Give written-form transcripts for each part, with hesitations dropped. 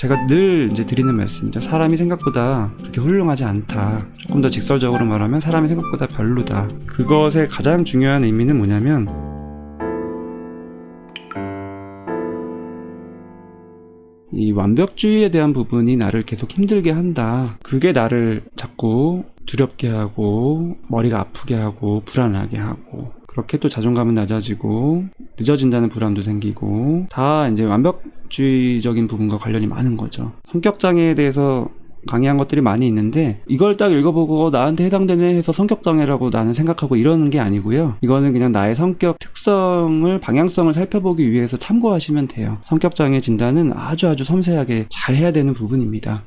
제가 늘 이제 드리는 말씀이죠. 사람이 생각보다 그렇게 훌륭하지 않다. 조금 더 직설적으로 말하면 사람이 생각보다 별로다. 그것의 가장 중요한 의미는 뭐냐면 이 완벽주의에 대한 부분이 나를 계속 힘들게 한다. 그게 나를 자꾸 두렵게 하고 머리가 아프게 하고 불안하게 하고 그렇게 또 자존감은 낮아지고 늦어진다는 불안도 생기고 다 이제 완벽주의적인 부분과 관련이 많은 거죠. 성격장애에 대해서 강의한 것들이 많이 있는데 이걸 딱 읽어보고 나한테 해당되네 해서 성격장애라고 나는 생각하고 이러는 게 아니고요. 이거는 그냥 나의 성격 특성을 방향성을 살펴보기 위해서 참고하시면 돼요. 성격장애 진단은 아주 섬세하게 잘 해야 되는 부분입니다.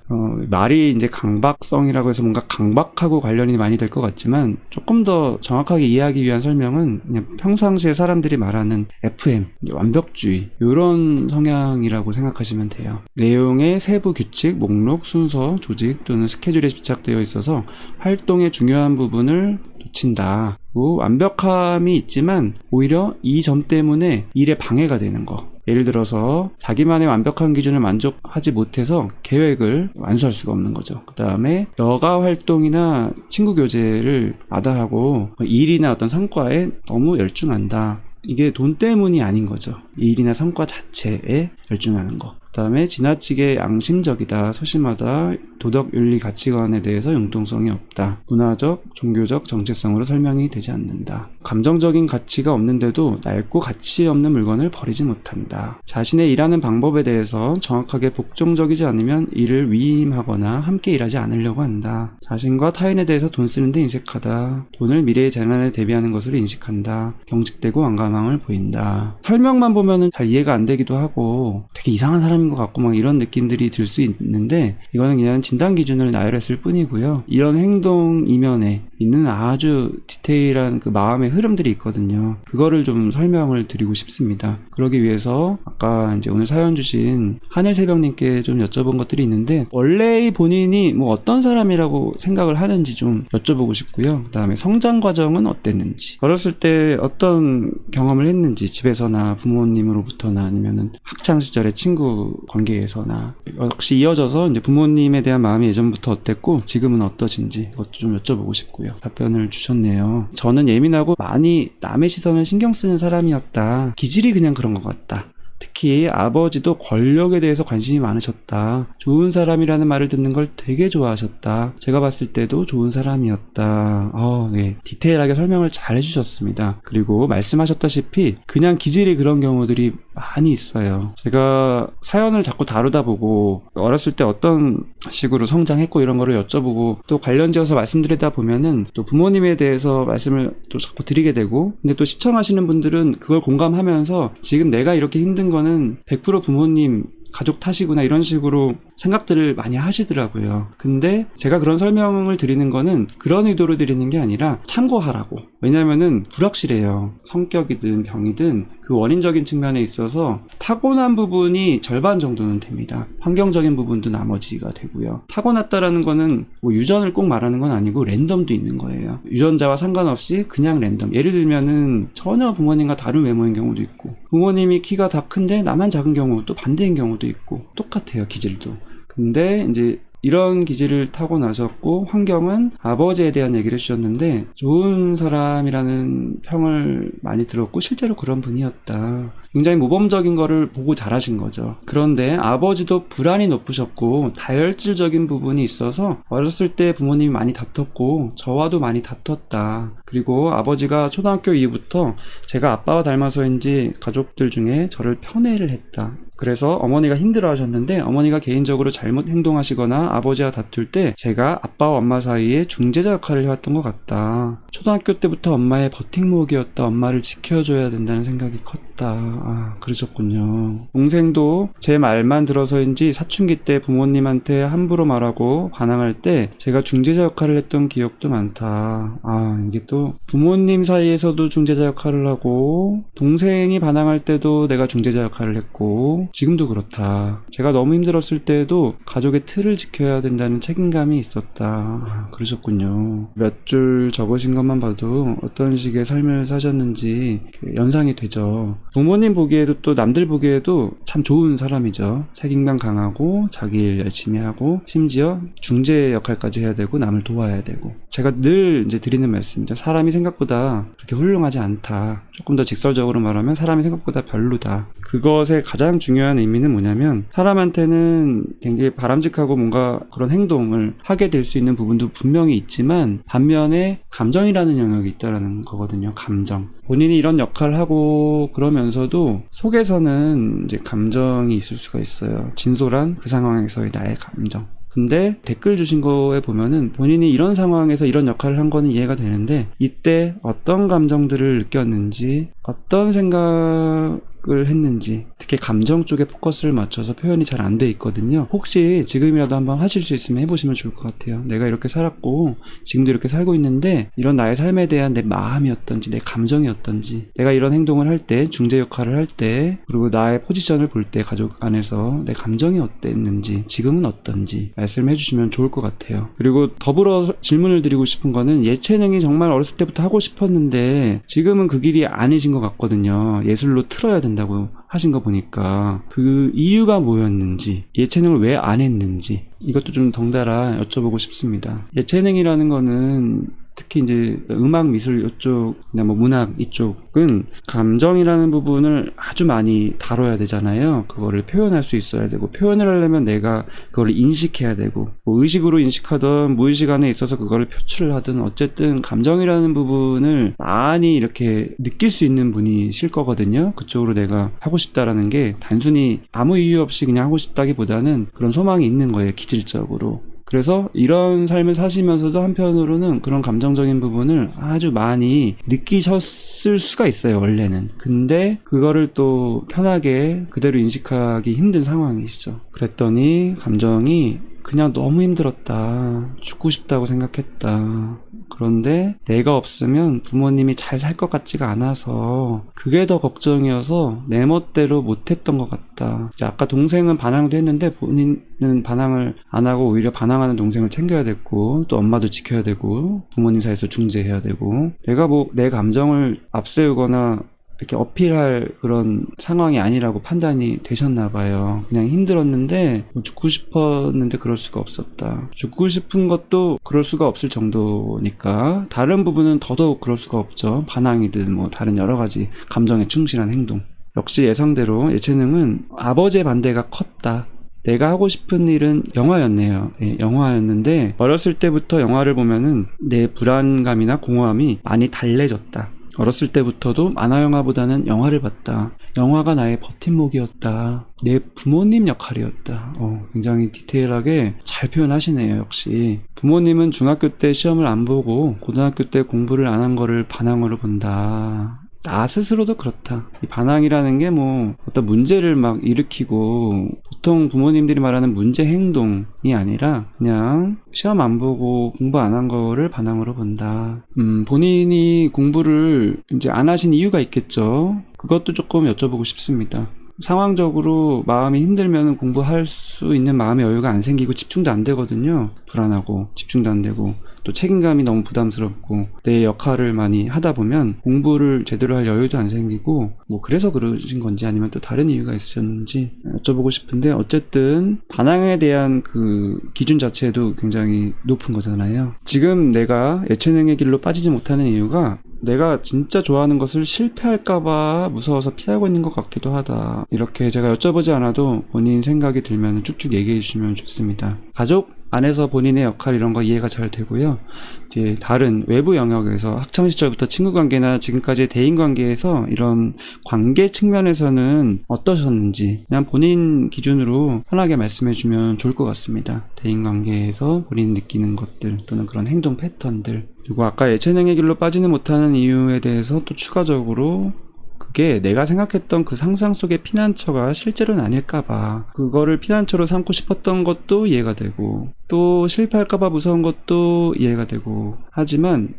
말이 이제 강박성이라고 해서 뭔가 강박하고 관련이 많이 될 것 같지만 조금 더 정확하게 이해하기 위한 설명은 그냥 평상시에 사람들이 말하는 FM, 완벽주의 이런 성향이라고 생각하시면 돼요. 내용의 세부 규칙, 목록, 순서, 조직 또는 스케줄에 집착되어 있어서 활동의 중요한 부분을 놓친다. 완벽함이 있지만 오히려 이 점 때문에 일에 방해가 되는 거. 예를 들어서 자기만의 완벽한 기준을 만족하지 못해서 계획을 완수할 수가 없는 거죠. 그 다음에 여가 활동이나 친구 교제를 마다하고 일이나 어떤 성과에 너무 열중한다. 이게 돈 때문이 아닌 거죠. 일이나 성과 자체에 열중하는 거. 그 다음에 지나치게 양심적이다, 소심하다, 도덕, 윤리, 가치관에 대해서 융통성이 없다. 문화적, 종교적 정체성으로 설명이 되지 않는다. 감정적인 가치가 없는데도 낡고 가치 없는 물건을 버리지 못한다. 자신의 일하는 방법에 대해서 정확하게 복종적이지 않으면 일을 위임하거나 함께 일하지 않으려고 한다. 자신과 타인에 대해서 돈 쓰는데 인색하다. 돈을 미래의 재난에 대비하는 것으로 인식한다. 경직되고 완감함을 보인다. 설명만 보면은 잘 이해가 안 되기도 하고 되게 이상한 사람인 것 같고 막 이런 느낌들이 들 수 있는데 이거는 그냥 진단 기준을 나열했을 뿐이고요. 이런 행동 이면에 있는 아주 디테일한 그 마음의 흐름들이 있거든요. 그거를 좀 설명을 드리고 싶습니다. 그러기 위해서 아까 이제 오늘 사연 주신 하늘새벽님께 좀 여쭤본 것들이 있는데 원래 본인이 뭐 어떤 사람이라고 생각을 하는지 좀 여쭤보고 싶고요. 그 다음에 성장 과정은 어땠는지, 어렸을 때 어떤 경험을 했는지, 집에서나 부모님으로부터나 아니면은 학창 시절의 친구 관계에서나 역시 이어져서 이제 부모님에 대한 마음이 예전부터 어땠고 지금은 어떠신지 이것도 좀 여쭤보고 싶고요. 답변을 주셨네요. 저는 예민하고 많이 남의 시선을 신경 쓰는 사람이었다. 기질이 그냥 그런 것 같다. 특히 아버지도 권력에 대해서 관심이 많으셨다. 좋은 사람이라는 말을 듣는 걸 되게 좋아하셨다. 제가 봤을 때도 좋은 사람이었다. 네. 디테일하게 설명을 잘 해주셨습니다. 그리고 말씀하셨다시피 그냥 기질이 그런 경우들이 많이 있어요. 제가 사연을 자꾸 다루다 보고 어렸을 때 어떤 식으로 성장했고 이런 거를 여쭤보고 또 관련지어서 말씀드리다 보면은 또 부모님에 대해서 말씀을 또 자꾸 드리게 되고 근데 또 시청하시는 분들은 그걸 공감하면서 지금 내가 이렇게 힘든 거는 100% 부모님 가족 탓이구나 이런 식으로 생각들을 많이 하시더라고요. 근데 제가 그런 설명을 드리는 거는 그런 의도로 드리는 게 아니라 참고하라고. 왜냐면은 불확실해요. 성격이든 병이든 그 원인적인 측면에 있어서 타고난 부분이 절반 정도는 됩니다. 환경적인 부분도 나머지가 되고요. 타고났다라는 거는 뭐 유전을 꼭 말하는 건 아니고 랜덤도 있는 거예요. 유전자와 상관없이 그냥 랜덤. 예를 들면은 전혀 부모님과 다른 외모인 경우도 있고 부모님이 키가 다 큰데 나만 작은 경우 또 반대인 경우도 있고 똑같아요. 기질도. 근데 이제 이런 기질을 타고 나셨고 환경은 아버지에 대한 얘기를 해주셨는데 좋은 사람이라는 평을 많이 들었고 실제로 그런 분이었다. 굉장히 모범적인 거를 보고 자라신 거죠. 그런데 아버지도 불안이 높으셨고 다혈질적인 부분이 있어서 어렸을 때 부모님이 많이 다퉜고 저와도 많이 다퉜다. 그리고 아버지가 초등학교 이후부터 제가 아빠와 닮아서인지 가족들 중에 저를 편애를 했다. 그래서 어머니가 힘들어 하셨는데 어머니가 개인적으로 잘못 행동하시거나 아버지와 다툴 때 제가 아빠와 엄마 사이에 중재자 역할을 해왔던 것 같다. 초등학교 때부터 엄마의 버팀목이었다. 엄마를 지켜줘야 된다는 생각이 컸다. 그러셨군요. 동생도 제 말만 들어서인지 사춘기 때 부모님한테 함부로 말하고 반항할 때 제가 중재자 역할을 했던 기억도 많다. 이게 또 부모님 사이에서도 중재자 역할을 하고 동생이 반항할 때도 내가 중재자 역할을 했고 지금도 그렇다. 제가 너무 힘들었을 때도 가족의 틀을 지켜야 된다는 책임감이 있었다. 그러셨군요. 몇 줄 적으신 것만 봐도 어떤 식의 삶을 사셨는지 연상이 되죠. 부모님 보기에도 또 남들 보기에도 참 좋은 사람이죠. 책임감 강하고 자기 일 열심히 하고 심지어 중재 역할까지 해야 되고 남을 도와야 되고. 제가 늘 이제 드리는 말씀이죠. 사람이 생각보다 그렇게 훌륭하지 않다. 조금 더 직설적으로 말하면 사람이 생각보다 별로다. 그것의 가장 중요한 의미는 뭐냐면 사람한테는 굉장히 바람직하고 뭔가 그런 행동을 하게 될 수 있는 부분도 분명히 있지만 반면에 감정이라는 영역이 있다라는 거거든요. 감정. 본인이 이런 역할을 하고 그러면서도 속에서는 이제 감정이 있을 수가 있어요. 진솔한 그 상황에서의 나의 감정. 근데 댓글 주신 거에 보면은 본인이 이런 상황에서 이런 역할을 한 거는 이해가 되는데 이때 어떤 감정들을 느꼈는지 어떤 생각을 했는지 특히 감정 쪽에 포커스를 맞춰서 표현이 잘 안 돼 있거든요. 혹시 지금이라도 한번 하실 수 있으면 해보시면 좋을 것 같아요. 내가 이렇게 살았고 지금도 이렇게 살고 있는데 이런 나의 삶에 대한 내 마음이 어떤지 내 감정이 어떤지 내가 이런 행동을 할 때 중재 역할을 할 때 그리고 나의 포지션을 볼 때 가족 안에서 내 감정이 어땠는지 지금은 어떤지 말씀해 주시면 좋을 것 같아요. 그리고 더불어 질문을 드리고 싶은 거는 예체능이 정말 어렸을 때부터 하고 싶었는데 지금은 그 길이 아니신 것 같거든요. 예술로 틀어야 된다고 하신 거 보니까 그 이유가 뭐였는지 예체능을 왜 안 했는지 이것도 좀 덩달아 여쭤보고 싶습니다. 예체능이라는 거는 특히 이제 음악 미술 이쪽, 그냥 뭐 문학 이쪽은 감정이라는 부분을 아주 많이 다뤄야 되잖아요. 그거를 표현할 수 있어야 되고 표현을 하려면 내가 그거를 인식해야 되고 뭐 의식으로 인식하든 무의식 안에 있어서 그거를 표출을 하든 어쨌든 감정이라는 부분을 많이 이렇게 느낄 수 있는 분이실 거거든요. 그쪽으로 내가 하고 싶다라는 게 단순히 아무 이유 없이 그냥 하고 싶다기보다는 그런 소망이 있는 거예요. 기질적으로. 그래서 이런 삶을 사시면서도 한편으로는 그런 감정적인 부분을 아주 많이 느끼셨을 수가 있어요, 원래는. 근데 그거를 또 편하게 그대로 인식하기 힘든 상황이시죠. 그랬더니 감정이 그냥 너무 힘들었다. 죽고 싶다고 생각했다. 그런데 내가 없으면 부모님이 잘 살 것 같지가 않아서 그게 더 걱정이어서 내 멋대로 못했던 것 같다. 이제 아까 동생은 반항도 했는데 본인은 반항을 안 하고 오히려 반항하는 동생을 챙겨야 됐고 또 엄마도 지켜야 되고 부모님 사이에서 중재해야 되고 내가 뭐 내 감정을 앞세우거나 이렇게 어필할 그런 상황이 아니라고 판단이 되셨나 봐요. 그냥 힘들었는데 뭐 죽고 싶었는데 그럴 수가 없었다. 죽고 싶은 것도 그럴 수가 없을 정도니까 다른 부분은 더더욱 그럴 수가 없죠. 반항이든 뭐 다른 여러 가지 감정에 충실한 행동. 역시 예상대로 예체능은 아버지의 반대가 컸다. 내가 하고 싶은 일은 영화였네요. 예, 영화였는데 어렸을 때부터 영화를 보면은 내 불안감이나 공허함이 많이 달래졌다. 어렸을 때부터도 만화영화보다는 영화를 봤다. 영화가 나의 버팀목이었다. 내 부모님 역할이었다. 굉장히 디테일하게 잘 표현하시네요. 역시 부모님은 중학교 때 시험을 안 보고 고등학교 때 공부를 안 한 거를 반항으로 본다. 나 스스로도 그렇다. 이 반항이라는 게 뭐 어떤 문제를 막 일으키고 보통 부모님들이 말하는 문제 행동이 아니라 그냥 시험 안 보고 공부 안 한 거를 반항으로 본다. 본인이 공부를 이제 안 하신 이유가 있겠죠. 그것도 조금 여쭤보고 싶습니다. 상황적으로 마음이 힘들면 공부할 수 있는 마음의 여유가 안 생기고 집중도 안 되거든요. 불안하고 집중도 안 되고 또 책임감이 너무 부담스럽고 내 역할을 많이 하다 보면 공부를 제대로 할 여유도 안 생기고 뭐 그래서 그러신 건지 아니면 또 다른 이유가 있으셨는지 여쭤보고 싶은데 어쨌든 반항에 대한 그 기준 자체도 굉장히 높은 거잖아요. 지금 내가 예체능의 길로 빠지지 못하는 이유가 내가 진짜 좋아하는 것을 실패할까봐 무서워서 피하고 있는 것 같기도 하다. 이렇게 제가 여쭤보지 않아도 본인 생각이 들면 쭉쭉 얘기해 주시면 좋습니다. 가족 안에서 본인의 역할 이런 거 이해가 잘 되고요. 이제 다른 외부 영역에서 학창시절부터 친구관계나 지금까지의 대인관계에서 이런 관계 측면에서는 어떠셨는지 그냥 본인 기준으로 편하게 말씀해주면 좋을 것 같습니다. 대인관계에서 본인 느끼는 것들 또는 그런 행동 패턴들 그리고 아까 예체능의 길로 빠지는 못하는 이유에 대해서 또 추가적으로 그게 내가 생각했던 그 상상 속의 피난처가 실제로는 아닐까봐 그거를 피난처로 삼고 싶었던 것도 이해가 되고 또 실패할까봐 무서운 것도 이해가 되고 하지만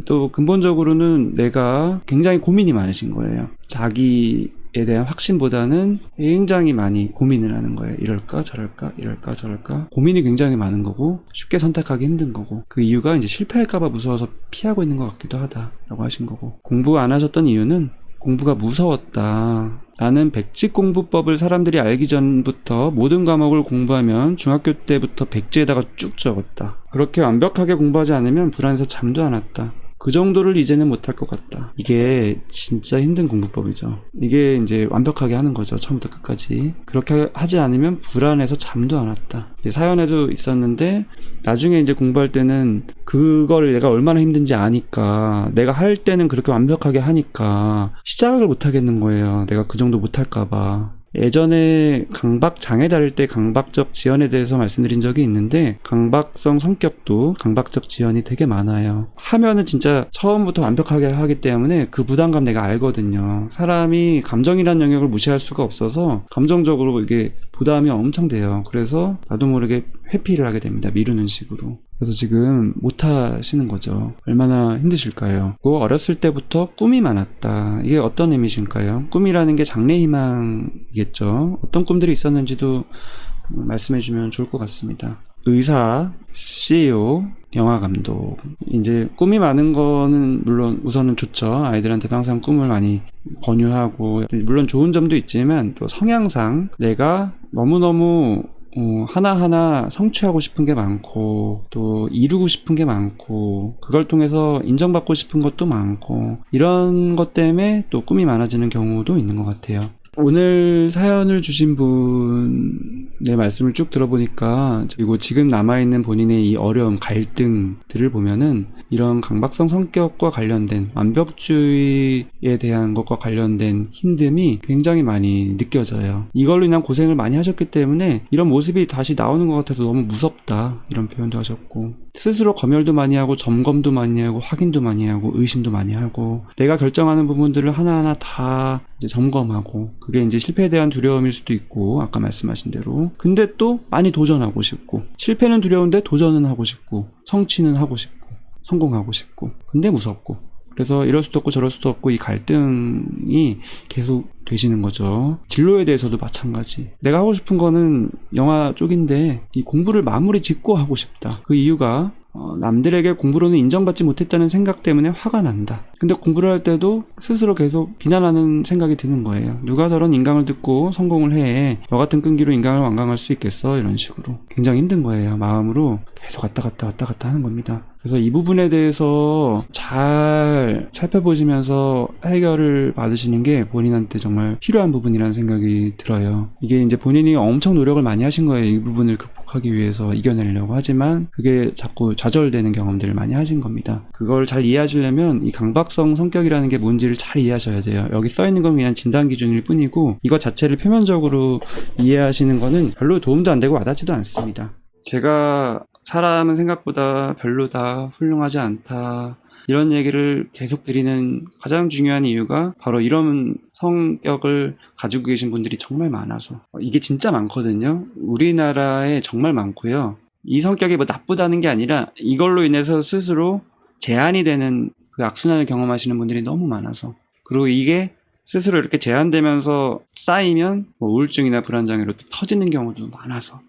또 근본적으로는 내가 굉장히 고민이 많으신 거예요. 자기에 대한 확신보다는 굉장히 많이 고민을 하는 거예요. 이럴까 저럴까 이럴까 저럴까 고민이 굉장히 많은 거고 쉽게 선택하기 힘든 거고 그 이유가 이제 실패할까봐 무서워서 피하고 있는 것 같기도 하다 라고 하신 거고 공부 안 하셨던 이유는 공부가 무서웠다. 나는 백지 공부법을 사람들이 알기 전부터 모든 과목을 공부하면 중학교 때부터 백지에다가 쭉 적었다. 그렇게 완벽하게 공부하지 않으면 불안해서 잠도 안 왔다. 그 정도를 이제는 못할 것 같다. 이게 진짜 힘든 공부법이죠. 이게 이제 완벽하게 하는 거죠. 처음부터 끝까지. 그렇게 하지 않으면 불안해서 잠도 안 왔다. 사연에도 있었는데 나중에 이제 공부할 때는 그걸 내가 얼마나 힘든지 아니까, 내가 할 때는 그렇게 완벽하게 하니까 시작을 못 하겠는 거예요. 내가 그 정도 못 할까 봐. 예전에 강박 장애 다룰 때 강박적 지연에 대해서 말씀드린 적이 있는데, 강박성 성격도 강박적 지연이 되게 많아요. 하면은 진짜 처음부터 완벽하게 하기 때문에 그 부담감 내가 알거든요. 사람이 감정이라는 영역을 무시할 수가 없어서 감정적으로 이게 부담이 엄청 돼요. 그래서 나도 모르게 회피를 하게 됩니다. 미루는 식으로. 그래서 지금 못 하시는 거죠. 얼마나 힘드실까요? 어렸을 때부터 꿈이 많았다. 이게 어떤 의미실까요? 꿈이라는 게 장래희망이겠죠. 어떤 꿈들이 있었는지도 말씀해 주면 좋을 것 같습니다. 의사, CEO, 영화감독. 이제 꿈이 많은 거는 물론 우선은 좋죠. 아이들한테도 항상 꿈을 많이 권유하고, 물론 좋은 점도 있지만 또 성향상 내가 너무너무 하나하나 성취하고 싶은 게 많고, 또 이루고 싶은 게 많고, 그걸 통해서 인정받고 싶은 것도 많고, 이런 것 때문에 또 꿈이 많아지는 경우도 있는 것 같아요. 오늘 사연을 주신 분의 말씀을 쭉 들어보니까, 그리고 지금 남아있는 본인의 이 어려움, 갈등들을 보면은 이런 강박성 성격과 관련된, 완벽주의에 대한 것과 관련된 힘듦이 굉장히 많이 느껴져요. 이걸로 인한 고생을 많이 하셨기 때문에 이런 모습이 다시 나오는 것 같아서 너무 무섭다, 이런 표현도 하셨고, 스스로 검열도 많이 하고 점검도 많이 하고 확인도 많이 하고 의심도 많이 하고, 내가 결정하는 부분들을 하나하나 다 이제 점검하고, 그게 이제 실패에 대한 두려움일 수도 있고, 아까 말씀하신 대로. 근데 또 많이 도전하고 싶고, 실패는 두려운데 도전은 하고 싶고, 성취는 하고 싶고, 성공하고 싶고, 근데 무섭고. 그래서 이럴 수도 없고 저럴 수도 없고, 이 갈등이 계속 되시는 거죠. 진로에 대해서도 마찬가지. 내가 하고 싶은 거는 영화 쪽인데 이 공부를 마무리 짓고 하고 싶다. 그 이유가 남들에게 공부로는 인정받지 못했다는 생각 때문에 화가 난다. 근데 공부를 할 때도 스스로 계속 비난하는 생각이 드는 거예요. 누가 저런 인강을 듣고 성공을 해. 너 같은 끈기로 인강을 완강할 수 있겠어? 이런 식으로. 굉장히 힘든 거예요. 마음으로 계속 왔다 갔다 하는 겁니다. 그래서 이 부분에 대해서 잘 살펴보시면서 해결을 받으시는 게 본인한테 정말 필요한 부분이라는 생각이 들어요. 이게 이제 본인이 엄청 노력을 많이 하신 거예요. 이 부분을 극복하기 위해서 이겨내려고. 하지만 그게 자꾸 좌절되는 경험들을 많이 하신 겁니다. 그걸 잘 이해하시려면 이 강박성 성격이라는 게 뭔지를 잘 이해하셔야 돼요. 여기 써있는 건 그냥 진단 기준일 뿐이고, 이거 자체를 표면적으로 이해하시는 거는 별로 도움도 안 되고 와닿지도 않습니다. 제가 사람은 생각보다 별로다, 훌륭하지 않다, 이런 얘기를 계속 드리는 가장 중요한 이유가 바로 이런 성격을 가지고 계신 분들이 정말 많아서. 이게 진짜 많거든요. 우리나라에 정말 많고요. 이 성격이 뭐 나쁘다는 게 아니라 이걸로 인해서 스스로 제한이 되는 그 악순환을 경험하시는 분들이 너무 많아서. 그리고 이게 스스로 이렇게 제한되면서 쌓이면 뭐 우울증이나 불안장애로 또 터지는 경우도 많아서.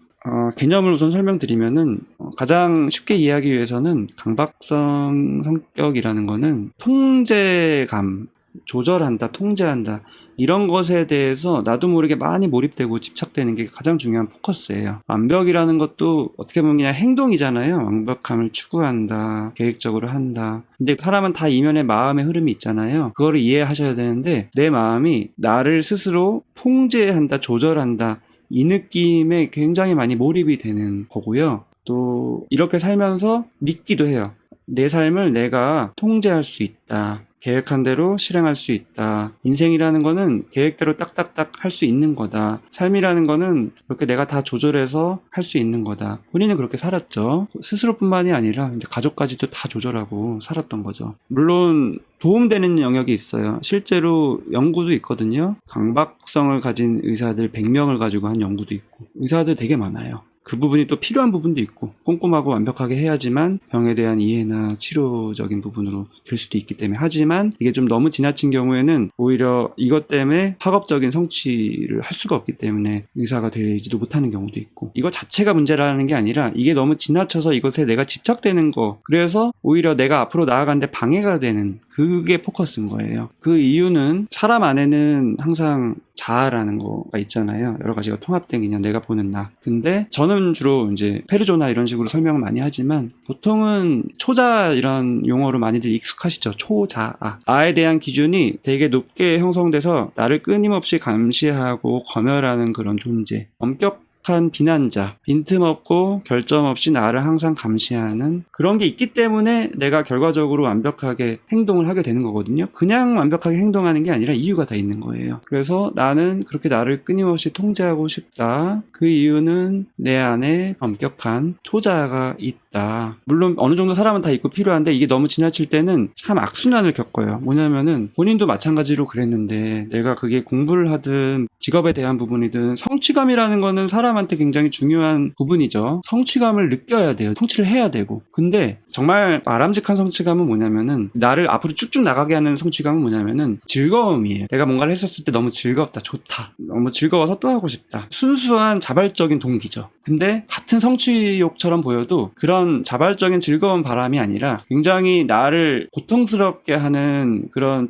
개념을 우선 설명드리면은, 가장 쉽게 이해하기 위해서는 강박성 성격이라는 거는 통제감, 조절한다, 통제한다, 이런 것에 대해서 나도 모르게 많이 몰입되고 집착되는 게 가장 중요한 포커스예요. 완벽이라는 것도 어떻게 보면 그냥 행동이잖아요. 완벽함을 추구한다, 계획적으로 한다. 근데 사람은 다 이면에 마음의 흐름이 있잖아요. 그거를 이해하셔야 되는데, 내 마음이 나를 스스로 통제한다, 조절한다, 이 느낌에 굉장히 많이 몰입이 되는 거고요. 또 이렇게 살면서 믿기도 해요. 내 삶을 내가 통제할 수 있다. 계획한 대로 실행할 수 있다. 인생이라는 거는 계획대로 딱딱딱 할 수 있는 거다. 삶이라는 거는 그렇게 내가 다 조절해서 할 수 있는 거다. 본인은 그렇게 살았죠. 스스로뿐만이 아니라 이제 가족까지도 다 조절하고 살았던 거죠. 물론 도움되는 영역이 있어요. 실제로 연구도 있거든요. 강박성을 가진 의사들 100명을 가지고 한 연구도 있고. 의사들 되게 많아요. 그 부분이 또 필요한 부분도 있고 꼼꼼하고 완벽하게 해야지만 병에 대한 이해나 치료적인 부분으로 될 수도 있기 때문에 하지만 이게 좀 너무 지나친 경우에는 오히려 이것 때문에 학업적인 성취를 할 수가 없기 때문에 의사가 되지도 못하는 경우도 있고 이거 자체가 문제라는 게 아니라 이게 너무 지나쳐서 이것에 내가 집착되는 거 그래서 오히려 내가 앞으로 나아가는데 방해가 되는 그게 포커스인 거예요. 그 이유는 사람 안에는 항상 자아라는 거가 있잖아요. 여러 가지가 통합된 개념, 내가 보는 나. 근데 저는 주로 이제 페르조나 이런 식으로 설명을 많이 하지만 보통은 초자 이런 용어로 많이들 익숙하시죠. 초자아. 아에 대한 기준이 되게 높게 형성돼서 나를 끊임없이 감시하고 검열하는 그런 존재. 엄격한 비난자, 빈틈없고 결점 없이 나를 항상 감시하는 그런 게 있기 때문에 내가 결과적으로 완벽하게 행동을 하게 되는 거거든요. 그냥 완벽하게 행동하는 게 아니라 이유가 다 있는 거예요. 그래서 나는 그렇게 나를 끊임없이 통제하고 싶다. 그 이유는 내 안에 엄격한 초자가 있다. 물론 어느 정도 사람은 다 있고 필요한데 이게 너무 지나칠 때는 참 악순환을 겪어요. 뭐냐면은 본인도 마찬가지로 그랬는데 내가 그게 공부를 하든 직업에 대한 부분이든 성취감이라는 거는 사람한테 굉장히 중요한 부분이죠. 성취감을 느껴야 돼요. 성취를 해야 되고. 근데 정말 바람직한 성취감은 뭐냐면은 나를 앞으로 쭉쭉 나가게 하는 성취감은 뭐냐면은 즐거움이에요. 내가 뭔가를 했었을 때 너무 즐겁다, 좋다. 너무 즐거워서 또 하고 싶다. 순수한 자발적인 동기죠. 근데 같은 성취욕처럼 보여도 그런 자발적인 즐거운 바람이 아니라 굉장히 나를 고통스럽게 하는 그런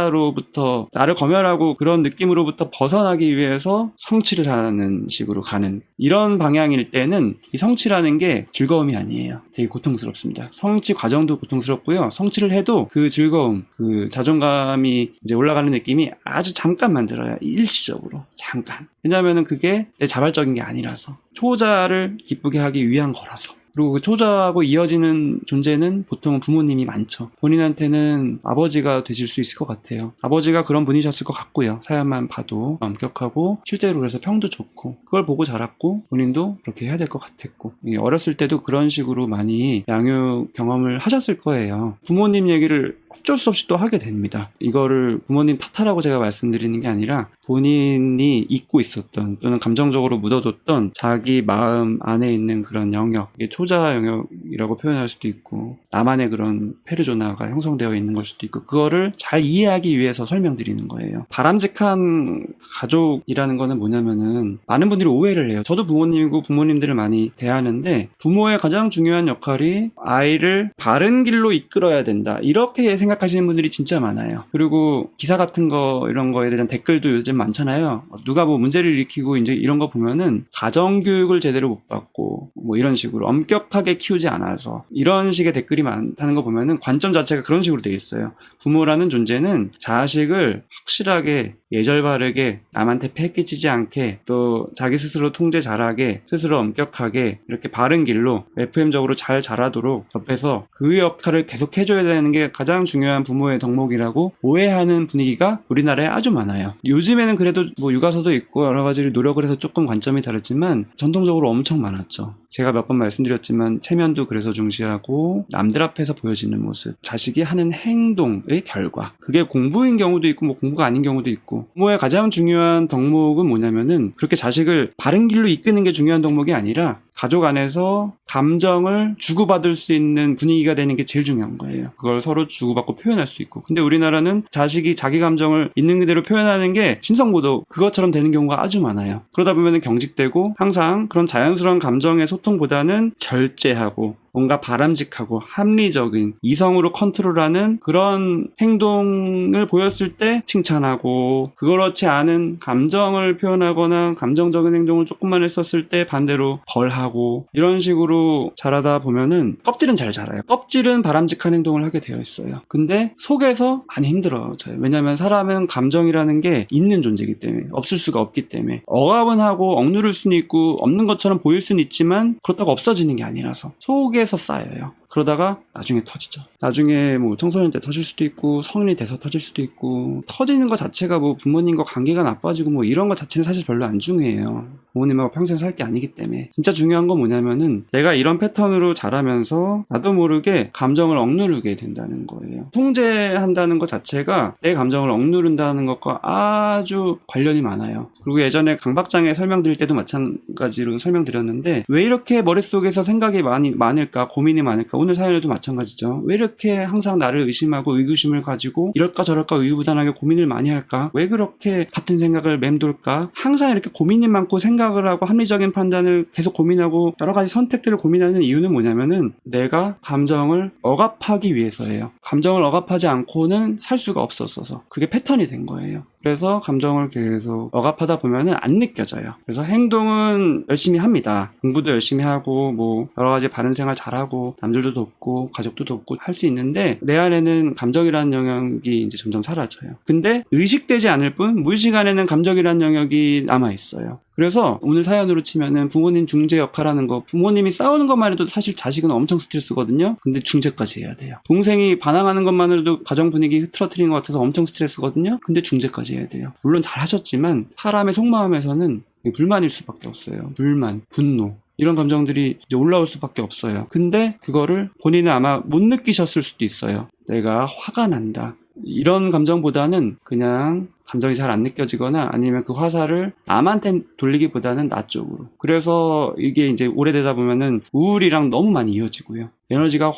초자로부터 나를 검열하고 그런 느낌으로부터 벗어나기 위해서 성취를 하는 식으로 가는 이런 방향일 때는 이 성취라는 게 즐거움이 아니에요. 되게 고통스럽습니다. 성취 과정도 고통스럽고요. 성취를 해도 그 즐거움, 그 자존감이 이제 올라가는 느낌이 아주 잠깐만 들어요. 일시적으로. 잠깐. 왜냐하면 그게 내 자발적인 게 아니라서. 초자를 기쁘게 하기 위한 거라서. 그리고 그 초자하고 이어지는 존재는 보통은 부모님이 많죠. 본인한테는 아버지가 되실 수 있을 것 같아요. 아버지가 그런 분이셨을 것 같고요. 사연만 봐도 엄격하고 실제로 그래서 평도 좋고 그걸 보고 자랐고 본인도 그렇게 해야 될 것 같았고 어렸을 때도 그런 식으로 많이 양육 경험을 하셨을 거예요. 부모님 얘기를 어쩔 수 없이 또 하게 됩니다. 이거를 부모님 탓하라고 제가 말씀드리는 게 아니라 본인이 잊고 있었던 또는 감정적으로 묻어뒀던 자기 마음 안에 있는 그런 영역, 이게 초자 영역이라고 표현할 수도 있고 나만의 그런 페르조나가 형성되어 있는 걸 수도 있고 그거를 잘 이해하기 위해서 설명드리는 거예요. 바람직한 가족이라는 거는 뭐냐면은 많은 분들이 오해를 해요. 저도 부모님이고 부모님들을 많이 대하는데 부모의 가장 중요한 역할이 아이를 바른 길로 이끌어야 된다. 이렇게 생각하시는 분들이 진짜 많아요. 그리고 기사 같은 거 이런 거에 대한 댓글도 요즘 많잖아요. 누가 뭐 문제를 일으키고 이제 이런 거 보면은 가정교육을 제대로 못 받고 뭐 이런 식으로 엄격하게 키우지 않아서 이런 식의 댓글이 많다는 거 보면은 관점 자체가 그런 식으로 되어 있어요. 부모라는 존재는 자식을 확실하게 예절 바르게 남한테 폐 끼치지 않게 또 자기 스스로 통제 잘하게 스스로 엄격하게 이렇게 바른 길로 FM적으로 잘 자라도록 옆에서 그 역할을 계속 해줘야 되는 게 가장 중요한 부모의 덕목이라고 오해하는 분위기가 우리나라에 아주 많아요. 요즘에는 그래도 뭐 육아서도 있고 여러 가지를 노력을 해서 조금 관점이 다르지만 전통적으로 엄청 많았죠. 제가 몇 번 말씀드렸지만 체면도 그래서 중시하고 남들 앞에서 보여지는 모습, 자식이 하는 행동의 결과, 그게 공부인 경우도 있고 뭐 공부가 아닌 경우도 있고 부모의 가장 중요한 덕목은 뭐냐면은 그렇게 자식을 바른 길로 이끄는 게 중요한 덕목이 아니라 가족 안에서 감정을 주고받을 수 있는 분위기가 되는 게 제일 중요한 거예요. 그걸 서로 주고받고 표현할 수 있고. 근데 우리나라는 자식이 자기 감정을 있는 그대로 표현하는 게 심성보도 그것처럼 되는 경우가 아주 많아요. 그러다 보면 경직되고 항상 그런 자연스러운 감정의 소통보다는 절제하고 뭔가 바람직하고 합리적인 이성으로 컨트롤하는 그런 행동을 보였을 때 칭찬하고 그렇지 않은 감정을 표현하거나 감정적인 행동을 조금만 했었을 때 반대로 벌하고 이런 식으로 자라다 보면은 껍질은 잘 자라요. 껍질은 바람직한 행동을 하게 되어 있어요. 근데 속에서 많이 힘들어져요. 왜냐하면 사람은 감정이라는 게 있는 존재이기 때문에 없을 수가 없기 때문에 억압은 하고 억누를 수는 있고 없는 것처럼 보일 수는 있지만 그렇다고 없어지는 게 아니라서 속에서 쌓여요. 그러다가 나중에 터지죠. 나중에 뭐 청소년 때 터질 수도 있고 성인이 돼서 터질 수도 있고, 터지는 것 자체가 뭐 부모님과 관계가 나빠지고 뭐 이런 것 자체는 사실 별로 안 중요해요. 부모님하고 평생 살 게 아니기 때문에. 진짜 중요한 건 뭐냐면은 내가 이런 패턴으로 자라면서 나도 모르게 감정을 억누르게 된다는 거예요. 통제한다는 것 자체가 내 감정을 억누른다는 것과 아주 관련이 많아요. 그리고 예전에 강박장애 설명드릴 때도 마찬가지로 설명드렸는데, 왜 이렇게 머릿속에서 생각이 많을까, 고민이 많을까, 오늘 사연에도 마찬가지죠. 왜 이렇게 항상 나를 의심하고 의구심을 가지고 이럴까 저럴까 의유부단하게 고민을 많이 할까, 왜 그렇게 같은 생각을 맴돌까, 항상 이렇게 고민이 많고 생각을 하고 합리적인 판단을 계속 고민하고 여러 가지 선택들을 고민하는 이유는 뭐냐면은 내가 감정을 억압하기 위해서예요. 감정을 억압하지 않고는 살 수가 없었어서 그게 패턴이 된 거예요. 그래서 감정을 계속 억압하다 보면은 안 느껴져요. 그래서 행동은 열심히 합니다. 공부도 열심히 하고 뭐 여러 가지 바른 생활 잘하고 남들도 돕고 가족도 돕고 할 수 있는데, 내 안에는 감정이라는 영역이 이제 점점 사라져요. 근데 의식되지 않을 뿐 무의식 안에는 감정이라는 영역이 남아 있어요. 그래서 오늘 사연으로 치면은 부모님 중재 역할하는 거, 부모님이 싸우는 것만 해도 사실 자식은 엄청 스트레스거든요. 근데 중재까지 해야 돼요. 동생이 반항하는 것만으로도 가정 분위기 흐트러뜨리는 것 같아서 엄청 스트레스거든요. 근데 중재까지 해야 돼요. 물론 잘하셨지만 사람의 속마음에서는 불만일 수밖에 없어요. 불만, 분노, 이런 감정들이 이제 올라올 수밖에 없어요. 근데 그거를 본인은 아마 못 느끼셨을 수도 있어요. 내가 화가 난다, 이런 감정보다는 그냥 감정이 잘 안 느껴지거나 아니면 그 화살을 남한테 돌리기보다는 나 쪽으로. 그래서 이게 이제 오래되다 보면은 우울이랑 너무 많이 이어지고요. 에너지가 확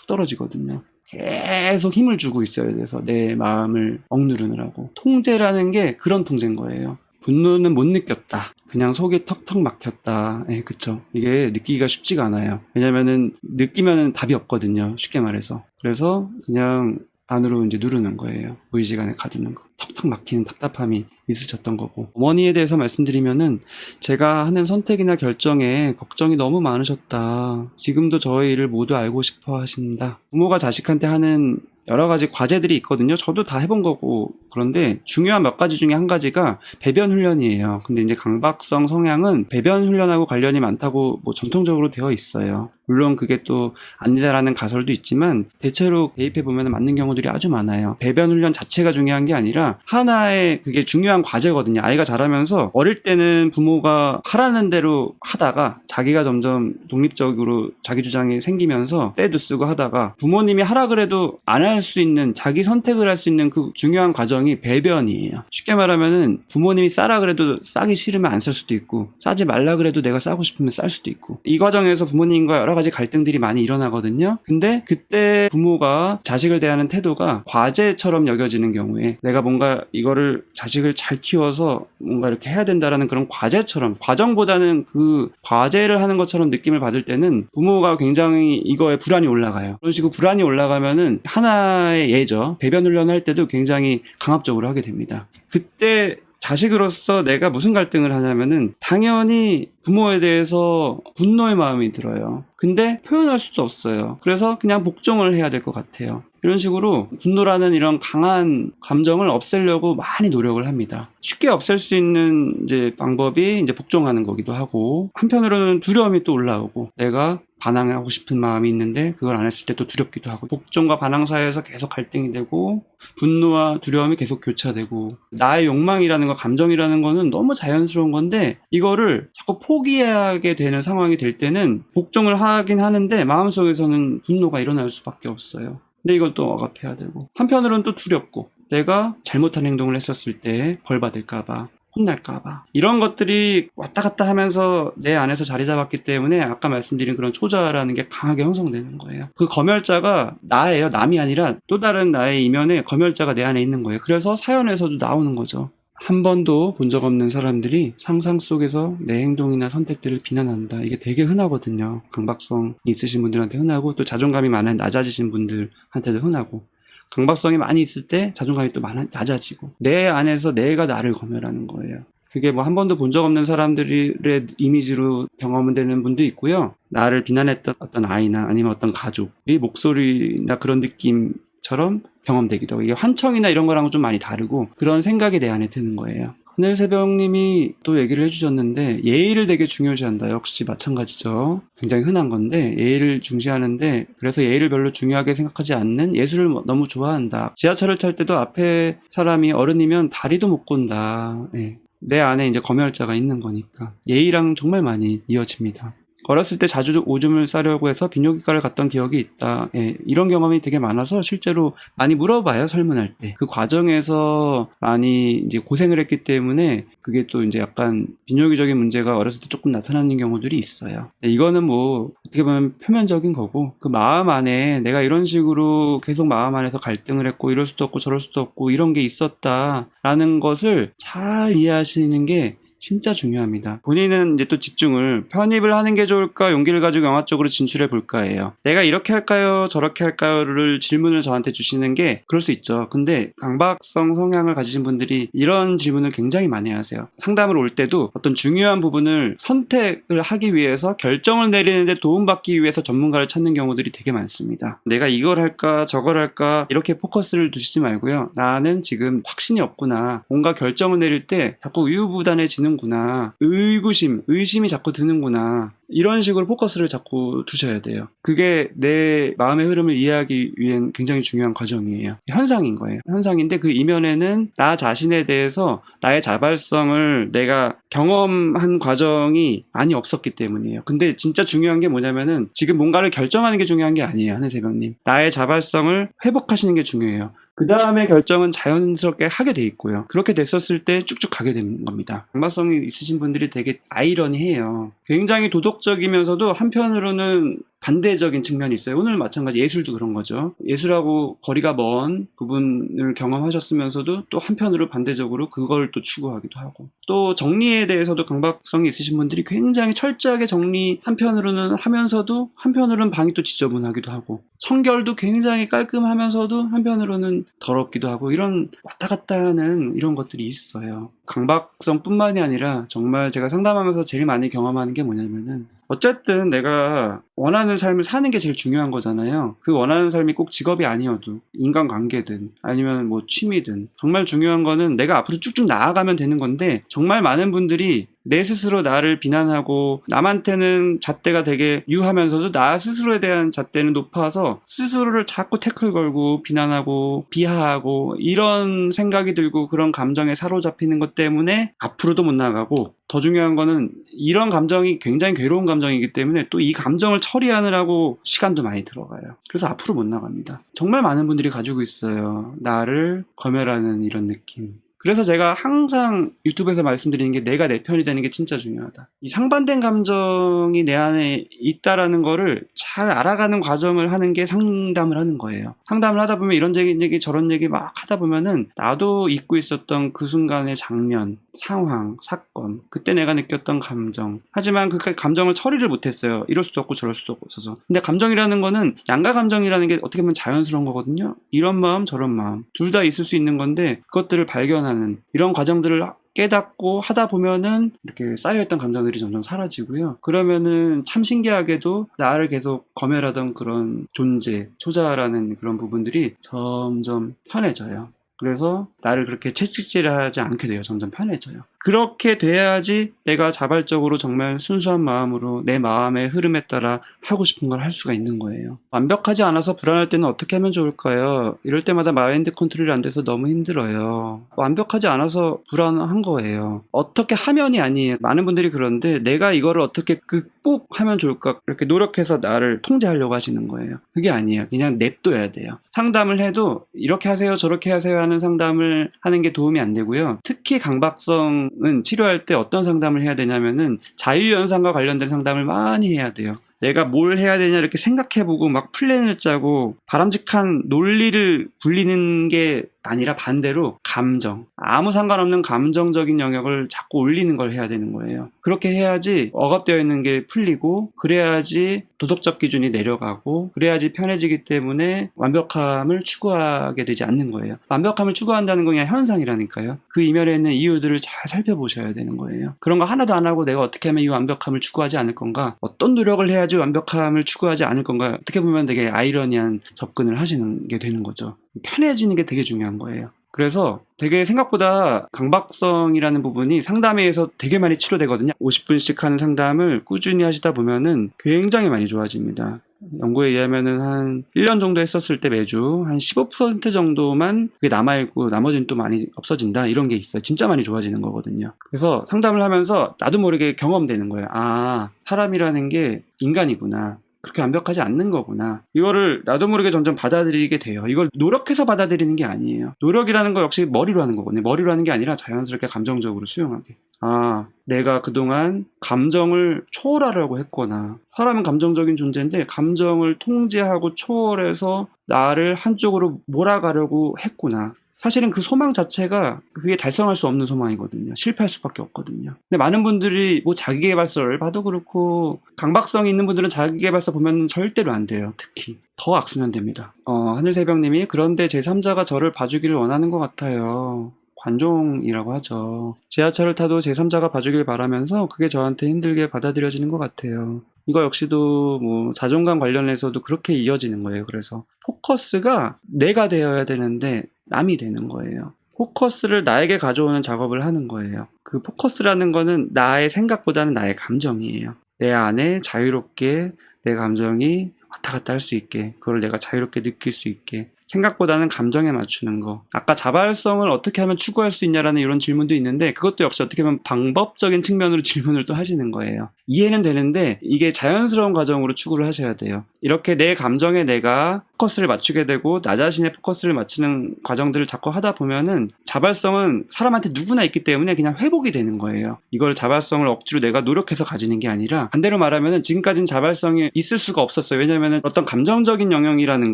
떨어지거든요. 계속 힘을 주고 있어야 돼서 내 마음을 억누르느라고. 통제라는 게 그런 통제인 거예요. 분노는 못 느꼈다, 그냥 속이 턱턱 막혔다. 그쵸. 이게 느끼기가 쉽지가 않아요. 왜냐면은 느끼면은 답이 없거든요. 쉽게 말해서. 그래서 그냥 안으로 이제 누르는 거예요. 무의식 안에 가두는 거. 턱턱 막히는 답답함이 있으셨던 거고. 어머니에 대해서 말씀드리면은, 제가 하는 선택이나 결정에 걱정이 너무 많으셨다. 지금도 저희를 모두 알고 싶어 하신다. 부모가 자식한테 하는 여러 가지 과제들이 있거든요. 저도 다 해본 거고. 그런데 중요한 몇 가지 중에 한 가지가 배변 훈련이에요. 근데 이제 강박성 성향은 배변 훈련하고 관련이 많다고 뭐 전통적으로 되어 있어요. 물론 그게 또 아니다라는 가설도 있지만 대체로 대입해 보면 맞는 경우들이 아주 많아요. 배변 훈련 자체가 중요한 게 아니라 하나의 그게 중요한 과제거든요. 아이가 자라면서 어릴 때는 부모가 하라는 대로 하다가 자기가 점점 독립적으로 자기 주장이 생기면서 때도 쓰고 하다가 부모님이 하라 그래도 안 할 수 있는, 자기 선택을 할 수 있는 그 중요한 과정이 배변이에요. 쉽게 말하면은 부모님이 싸라 그래도 싸기 싫으면 안 쌀 수도 있고, 싸지 말라 그래도 내가 싸고 싶으면 쌀 수도 있고, 이 과정에서 부모님과 여러 가지 갈등들이 많이 일어나거든요. 근데 그때 부모가 자식을 대하는 태도가 과제처럼 여겨지는 경우에, 내가 뭔가 이거를 자식을 잘 키워서 뭔가 이렇게 해야 된다라는 그런 과제처럼, 과정보다는 그 과제를 하는 것처럼 느낌을 받을 때는 부모가 굉장히 이거에 불안이 올라가요. 그런 식으로 불안이 올라가면은 하나의 예죠. 배변 훈련할 때도 굉장히 강압적으로 하게 됩니다. 그때 자식으로서 내가 무슨 갈등을 하냐면은, 당연히 부모에 대해서 분노의 마음이 들어요. 근데 표현할 수도 없어요. 그래서 그냥 복종을 해야 될 것 같아요. 이런 식으로 분노라는 이런 강한 감정을 없애려고 많이 노력을 합니다. 쉽게 없앨 수 있는 이제 방법이 이제 복종하는 거기도 하고, 한편으로는 두려움이 또 올라오고, 내가 반항하고 싶은 마음이 있는데 그걸 안 했을 때 또 두렵기도 하고, 복종과 반항 사이에서 계속 갈등이 되고, 분노와 두려움이 계속 교차되고, 나의 욕망이라는 거, 감정이라는 거는 너무 자연스러운 건데 이거를 자꾸 포기하게 되는 상황이 될 때는 복종을 하긴 하는데 마음속에서는 분노가 일어날 수밖에 없어요. 근데 이건 또 억압해야 되고, 한편으로는 또 두렵고, 내가 잘못한 행동을 했었을 때 벌 받을까봐, 혼날까봐, 이런 것들이 왔다 갔다 하면서 내 안에서 자리 잡았기 때문에 아까 말씀드린 그런 초자라는 게 강하게 형성되는 거예요. 그 검열자가 나예요. 남이 아니라 또 다른 나의 이면에 검열자가 내 안에 있는 거예요. 그래서 사연에서도 나오는 거죠. 한 번도 본 적 없는 사람들이 상상 속에서 내 행동이나 선택들을 비난한다. 이게 되게 흔하거든요. 강박성이 있으신 분들한테 흔하고, 또 자존감이 많은 낮아지신 분들한테도 흔하고, 강박성이 많이 있을 때 자존감이 또 낮아지고, 내 안에서 내가 나를 검열하는 거예요. 그게 뭐 한 번도 본 적 없는 사람들의 이미지로 경험되는 분도 있고요. 나를 비난했던 어떤 아이나 아니면 어떤 가족의 목소리나 그런 느낌처럼 경험되기도 하고, 이게 환청이나 이런 거랑은 좀 많이 다르고, 그런 생각이 내 안에 드는 거예요. 하늘새벽님이 또 얘기를 해주셨는데 예의를 되게 중요시한다. 역시 마찬가지죠. 굉장히 흔한 건데 예의를 중시하는데 그래서 예의를 별로 중요하게 생각하지 않는 예술을 너무 좋아한다. 지하철을 탈 때도 앞에 사람이 어른이면 다리도 못 건다. 예. 내 안에 이제 검열자가 있는 거니까 예의랑 정말 많이 이어집니다. 어렸을 때 자주 오줌을 싸려고 해서 비뇨기과를 갔던 기억이 있다. 예, 이런 경험이 되게 많아서 실제로 많이 물어봐요, 설문할 때. 그 과정에서 많이 이제 고생을 했기 때문에 그게 또 이제 약간 비뇨기적인 문제가 어렸을 때 조금 나타나는 경우들이 있어요. 이거는 뭐 어떻게 보면 표면적인 거고 그 마음 안에 내가 이런 식으로 계속 마음 안에서 갈등을 했고 이럴 수도 없고 저럴 수도 없고 이런 게 있었다라는 것을 잘 이해하시는 게 진짜 중요합니다. 본인은 이제 또 집중을 편입을 하는 게 좋을까 용기를 가지고 영화 쪽으로 진출해 볼까예요. 내가 이렇게 할까요 저렇게 할까요를 질문을 저한테 주시는 게 그럴 수 있죠. 근데 강박성 성향을 가지신 분들이 이런 질문을 굉장히 많이 하세요. 상담을 올 때도 어떤 중요한 부분을 선택을 하기 위해서 결정을 내리는데 도움받기 위해서 전문가를 찾는 경우들이 되게 많습니다. 내가 이걸 할까 저걸 할까 이렇게 포커스를 두시지 말고요. 나는 지금 확신이 없구나. 뭔가 결정을 내릴 때 자꾸 우유부단해지는 구나 의구심, 의심이 자꾸 드는구나 이런 식으로 포커스를 자꾸 두셔야 돼요. 그게 내 마음의 흐름을 이해하기 위한 굉장히 중요한 과정이에요. 현상인 거예요. 현상인데 그 이면에는 나 자신에 대해서 나의 자발성을 내가 경험한 과정이 많이 없었기 때문이에요. 근데 진짜 중요한 게 뭐냐면은 지금 뭔가를 결정하는 게 중요한 게 아니에요. 하늘새벽님. 나의 자발성을 회복하시는 게 중요해요. 그 다음에 결정은 자연스럽게 하게 돼 있고요. 그렇게 됐었을 때 쭉쭉 가게 되는 겁니다. 강박성이 있으신 분들이 되게 아이러니해요. 굉장히 도덕적이면서도 한편으로는 반대적인 측면이 있어요. 오늘 마찬가지 예술도 그런 거죠. 예술하고 거리가 먼 부분을 경험하셨으면서도 또 한편으로 반대적으로 그걸 또 추구하기도 하고 또 정리에 대해서도 강박성이 있으신 분들이 굉장히 철저하게 정리 한편으로는 하면서도 한편으로는 방이 또 지저분하기도 하고 청결도 굉장히 깔끔하면서도 한편으로는 더럽기도 하고 이런 왔다 갔다 하는 이런 것들이 있어요. 강박성뿐만이 아니라 정말 제가 상담하면서 제일 많이 경험하는 게 뭐냐면은 어쨌든 내가 원하는 삶을 사는 게 제일 중요한 거잖아요. 그 원하는 삶이 꼭 직업이 아니어도 인간관계든 아니면 뭐 취미든 정말 중요한 거는 내가 앞으로 쭉쭉 나아가면 되는 건데 정말 많은 분들이 내 스스로 나를 비난하고 남한테는 잣대가 되게 유하면서도 나 스스로에 대한 잣대는 높아서 스스로를 자꾸 태클 걸고 비난하고 비하하고 이런 생각이 들고 그런 감정에 사로잡히는 것 때문에 앞으로도 못 나가고 더 중요한 거는 이런 감정이 굉장히 괴로운 감정이기 때문에 또 이 감정을 처리하느라고 시간도 많이 들어가요. 그래서 앞으로 못 나갑니다. 정말 많은 분들이 가지고 있어요. 나를 검열하는 이런 느낌. 그래서 제가 항상 유튜브에서 말씀드리는 게 내가 내 편이 되는 게 진짜 중요하다. 이 상반된 감정이 내 안에 있다라는 거를 잘 알아가는 과정을 하는 게 상담을 하는 거예요. 상담을 하다 보면 이런 얘기 저런 얘기 막 하다 보면은 나도 잊고 있었던 그 순간의 장면, 상황, 사건, 그때 내가 느꼈던 감정. 하지만 그 감정을 처리를 못했어요. 이럴 수도 없고 저럴 수도 없어서. 근데 감정이라는 거는 양가 감정이라는 게 어떻게 보면 자연스러운 거거든요. 이런 마음 저런 마음 둘 다 있을 수 있는 건데 그것들을 발견하는 이런 과정들을 깨닫고 하다 보면은 이렇게 쌓여있던 감정들이 점점 사라지고요. 그러면은 참 신기하게도 나를 계속 검열하던 그런 존재, 초자라는 그런 부분들이 점점 편해져요. 그래서 나를 그렇게 채찍질하지 않게 돼요. 점점 편해져요. 그렇게 돼야지 내가 자발적으로 정말 순수한 마음으로 내 마음의 흐름에 따라 하고 싶은 걸 할 수가 있는 거예요. 완벽하지 않아서 불안할 때는 어떻게 하면 좋을까요? 이럴 때마다 마인드 컨트롤이 안 돼서 너무 힘들어요. 완벽하지 않아서 불안한 거예요. 어떻게 하면이 아니에요. 많은 분들이 그러는데 내가 이거를 어떻게 극복하면 좋을까? 이렇게 노력해서 나를 통제하려고 하시는 거예요. 그게 아니에요. 그냥 냅둬야 돼요. 상담을 해도 이렇게 하세요 저렇게 하세요 하는 상담을 하는 게 도움이 안 되고요. 특히 강박성은 치료할 때 어떤 상담을 해야 되냐면은 자유연상과 관련된 상담을 많이 해야 돼요. 내가 뭘 해야 되냐 이렇게 생각해보고 막 플랜을 짜고 바람직한 논리를 굴리는 게 아니라 반대로 감정, 아무 상관없는 감정적인 영역을 자꾸 올리는 걸 해야 되는 거예요. 그렇게 해야지 억압되어 있는 게 풀리고 그래야지 도덕적 기준이 내려가고 그래야지 편해지기 때문에 완벽함을 추구하게 되지 않는 거예요. 완벽함을 추구한다는 건 그냥 현상이라니까요. 그 이면에 있는 이유들을 잘 살펴보셔야 되는 거예요. 그런 거 하나도 안 하고 내가 어떻게 하면 이 완벽함을 추구하지 않을 건가? 어떤 노력을 해야지 완벽함을 추구하지 않을 건가? 어떻게 보면 되게 아이러니한 접근을 하시는 게 되는 거죠. 편해지는 게 되게 중요한 거예요. 그래서 되게 생각보다 강박성이라는 부분이 상담회에서 되게 많이 치료되거든요. 50분씩 하는 상담을 꾸준히 하시다 보면은 굉장히 많이 좋아집니다. 연구에 의하면은 한 1년 정도 했었을 때 매주 한 15% 정도만 그게 남아있고 나머지는 또 많이 없어진다 이런 게 있어요. 진짜 많이 좋아지는 거거든요. 그래서 상담을 하면서 나도 모르게 경험되는 거예요. 아, 사람이라는 게 인간이구나. 그렇게 완벽하지 않는 거구나. 이거를 나도 모르게 점점 받아들이게 돼요. 이걸 노력해서 받아들이는 게 아니에요. 노력이라는 거 역시 머리로 하는 거거든요. 머리로 하는 게 아니라 자연스럽게 감정적으로 수용하게. 아, 내가 그동안 감정을 초월하려고 했거나, 사람은 감정적인 존재인데 감정을 통제하고 초월해서 나를 한쪽으로 몰아가려고 했구나. 사실은 그 소망 자체가 그게 달성할 수 없는 소망이거든요. 실패할 수밖에 없거든요. 근데 많은 분들이 뭐 자기계발서를 봐도 그렇고 강박성이 있는 분들은 자기계발서 보면 절대로 안 돼요. 특히 더 악순환됩니다. 하늘새벽님이 그런데 제3자가 저를 봐주기를 원하는 것 같아요. 관종이라고 하죠. 지하철을 타도 제3자가 봐주길 바라면서 그게 저한테 힘들게 받아들여지는 것 같아요. 이거 역시도 뭐 자존감 관련해서도 그렇게 이어지는 거예요. 그래서 포커스가 내가 되어야 되는데 남이 되는 거예요. 포커스를 나에게 가져오는 작업을 하는 거예요. 그 포커스라는 거는 나의 생각보다는 나의 감정이에요. 내 안에 자유롭게 내 감정이 왔다 갔다 할 수 있게, 그걸 내가 자유롭게 느낄 수 있게, 생각보다는 감정에 맞추는 거. 아까 자발성을 어떻게 하면 추구할 수 있냐라는 이런 질문도 있는데 그것도 역시 어떻게 보면 방법적인 측면으로 질문을 또 하시는 거예요. 이해는 되는데 이게 자연스러운 과정으로 추구를 하셔야 돼요. 이렇게 내 감정에 내가 포커스를 맞추게 되고 나 자신의 포커스를 맞추는 과정들을 자꾸 하다 보면은 자발성은 사람한테 누구나 있기 때문에 그냥 회복이 되는 거예요. 이걸 자발성을 억지로 내가 노력해서 가지는 게 아니라 반대로 말하면은 지금까지는 자발성이 있을 수가 없었어요. 왜냐면은 어떤 감정적인 영역이라는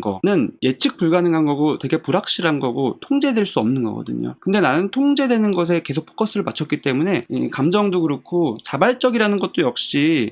거는 예측 불가능한 거고 되게 불확실한 거고 통제될 수 없는 거거든요. 근데 나는 통제되는 것에 계속 포커스를 맞췄기 때문에 감정도 그렇고 자발적이라는 것도 역시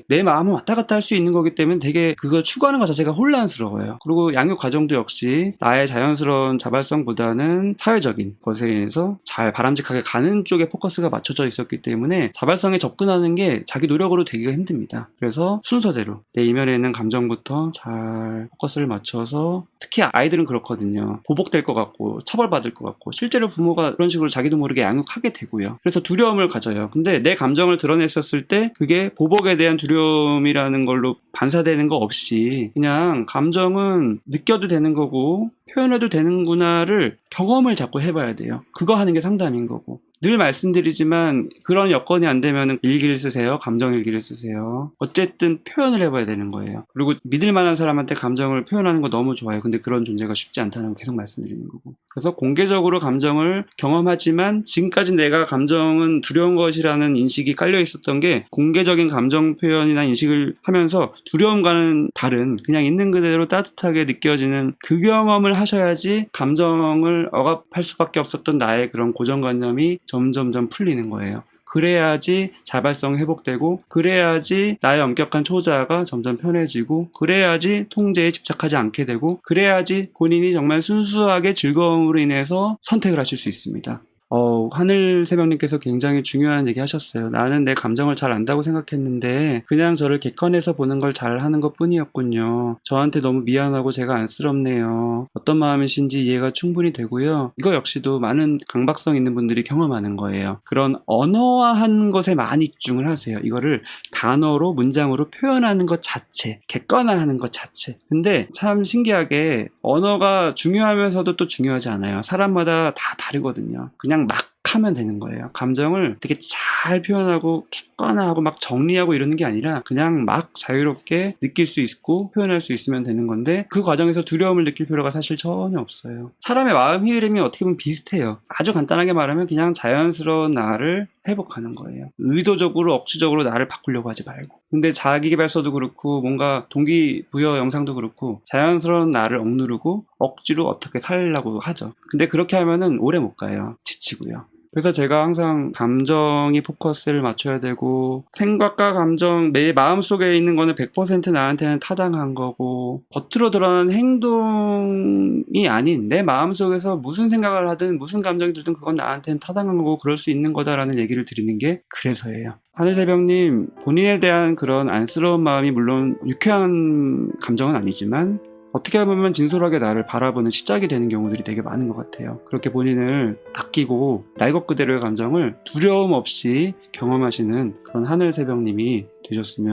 내 마음을 왔다 갔다 할 수 있는 거기 때문에 되게 그걸 추구하는 것 자체가 혼란스러워요. 그리고 양육 과정도 역시 나의 자연스러운 자발성보다는 사회적인 것에 의해서 잘 바람직하게 가는 쪽에 포커스가 맞춰져 있었기 때문에 자발성에 접근하는 게 자기 노력으로 되기가 힘듭니다. 그래서 순서대로 내 이면에 있는 감정부터 잘 포커스를 맞춰서, 특히 아이들은 그렇거든요. 보복될 것 같고 처벌받을 것 같고 실제로 부모가 그런 식으로 자기도 모르게 양육하게 되고요. 그래서 두려움을 가져요. 근데 내 감정을 드러냈었을 때 그게 보복에 대한 두려움이라는 걸로 반사되는 거 없이 그냥 감정은 느껴도 되는 거고 표현해도 되는구나를 경험을 자꾸 해봐야 돼요. 그거 하는 게 상담인 거고. 늘 말씀드리지만 그런 여건이 안 되면 일기를 쓰세요. 감정 일기를 쓰세요. 어쨌든 표현을 해봐야 되는 거예요. 그리고 믿을 만한 사람한테 감정을 표현하는 거 너무 좋아요. 근데 그런 존재가 쉽지 않다는 거 계속 말씀드리는 거고. 그래서 공개적으로 감정을 경험하지만 지금까지 내가 감정은 두려운 것이라는 인식이 깔려 있었던 게 공개적인 감정 표현이나 인식을 하면서 두려움과는 다른 그냥 있는 그대로 따뜻하게 느껴지는 그 경험을 하셔야지 감정을 억압할 수밖에 없었던 나의 그런 고정관념이 점점점 풀리는 거예요. 그래야지 자발성 회복되고, 그래야지 나의 엄격한 초자가 점점 편해지고, 그래야지 통제에 집착하지 않게 되고, 그래야지 본인이 정말 순수하게 즐거움으로 인해서 선택을 하실 수 있습니다. 하늘새벽님께서 굉장히 중요한 얘기 하셨어요. 나는 내 감정을 잘 안다고 생각했는데 그냥 저를 객관해서 보는 걸 잘하는 것 뿐이었군요. 저한테 너무 미안하고 제가 안쓰럽네요. 어떤 마음이신지 이해가 충분히 되고요. 이거 역시도 많은 강박성 있는 분들이 경험하는 거예요. 그런 언어화한 것에 많이 집중을 하세요. 이거를 단어로 문장으로 표현하는 것 자체, 객관화하는 것 자체. 근데 참 신기하게 언어가 중요하면서도 또 중요하지 않아요. 사람마다 다 다르거든요. 그냥 막 하면 되는 거예요. 감정을 되게 잘 표현하고 객관화하고 막 정리하고 이러는 게 아니라 그냥 막 자유롭게 느낄 수 있고 표현할 수 있으면 되는 건데 그 과정에서 두려움을 느낄 필요가 사실 전혀 없어요. 사람의 마음 흐름이 어떻게 보면 비슷해요. 아주 간단하게 말하면 그냥 자연스러운 나를 회복하는 거예요. 의도적으로 억지적으로 나를 바꾸려고 하지 말고. 근데 자기계발서도 그렇고 뭔가 동기부여 영상도 그렇고 자연스러운 나를 억누르고 억지로 어떻게 살려고 하죠. 근데 그렇게 하면은 오래 못 가요. 지치고요. 그래서 제가 항상 감정이 포커스를 맞춰야 되고, 생각과 감정, 내 마음속에 있는 거는 100% 나한테는 타당한 거고, 겉으로 드러나는 행동이 아닌 내 마음속에서 무슨 생각을 하든 무슨 감정이 들든 그건 나한테는 타당한 거고 그럴 수 있는 거다라는 얘기를 드리는 게 그래서예요. 하늘새벽님, 본인에 대한 그런 안쓰러운 마음이 물론 유쾌한 감정은 아니지만 어떻게 보면 진솔하게 나를 바라보는 시작이 되는 경우들이 되게 많은 것 같아요. 그렇게 본인을 아끼고 날 것 그대로의 감정을 두려움 없이 경험하시는 그런 하늘새벽님이 되셨으면